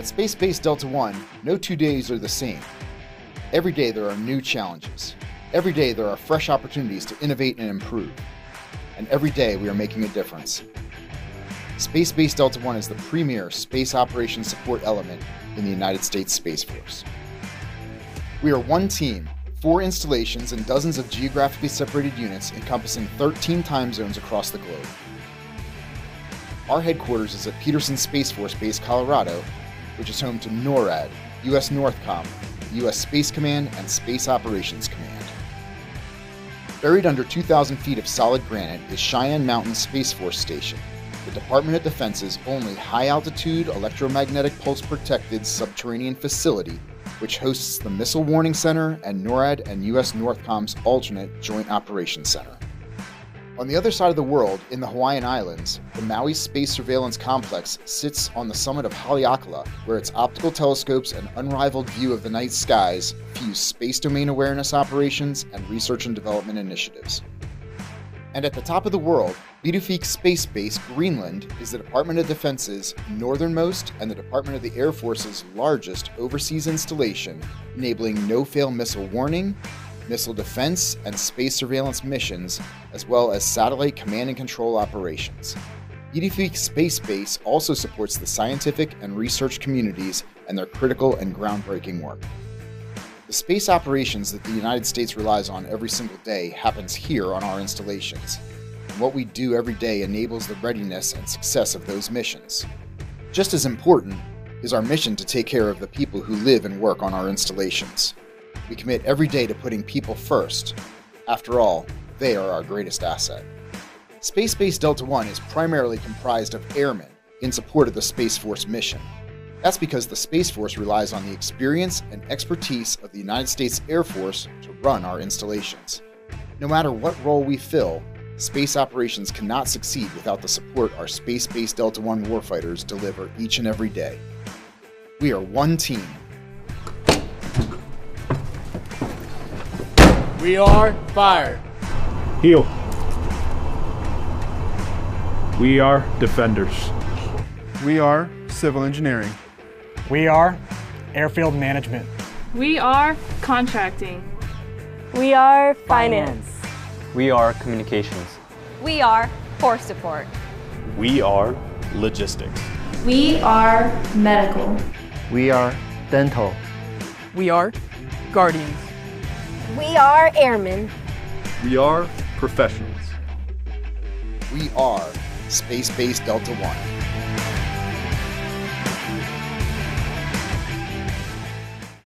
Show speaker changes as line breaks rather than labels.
Space Base Delta One, no 2 days are the same. Every day there are new challenges. Every day there are fresh opportunities to innovate and improve. And every day we are making a difference. Space Base Delta One is the premier space operations support element in the United States Space Force. We are one team, 4 installations, and dozens of geographically separated units encompassing 13 time zones across the globe. Our headquarters is at Peterson Space Force Base, Colorado, which is home to NORAD, U.S. Northcom, U.S. Space Command, and Space Operations Command. Buried under 2,000 feet of solid granite is Cheyenne Mountain Space Force Station, the Department of Defense's only high-altitude, electromagnetic pulse-protected subterranean facility, which hosts the Missile Warning Center and NORAD and U.S. Northcom's alternate Joint Operations Center. On the other side of the world, in the Hawaiian Islands, the Maui Space Surveillance Complex sits on the summit of Haleakala, where its optical telescopes and unrivaled view of the night skies fuse space domain awareness operations and research and development initiatives. And at the top of the world, Ritterby Space Base, Greenland, is the Department of Defense's northernmost and the Department of the Air Force's largest overseas installation, enabling no-fail missile warning, missile defense, and space surveillance missions, as well as satellite command and control operations. Ritterby Space Base also supports the scientific and research communities and their critical and groundbreaking work. The space operations that the United States relies on every single day happens here on our installations. And what we do every day enables the readiness and success of those missions. Just as important is our mission to take care of the people who live and work on our installations. We commit every day to putting people first. After all, they are our greatest asset. Space Base Delta One is primarily comprised of airmen in support of the Space Force mission. That's because the Space Force relies on the experience and expertise of the United States Air Force to run our installations. No matter what role we fill, space operations cannot succeed without the support our Space Base Delta One warfighters deliver each and every day. We are one team.
We are fire.
Heal. We are defenders.
We are civil engineering.
We are airfield management.
We are contracting.
We are finance.
We are communications.
We are force support.
We are logistics.
We are medical.
We are dental.
We are guardians.
We are airmen.
We are professionals.
We are Space Base Delta One.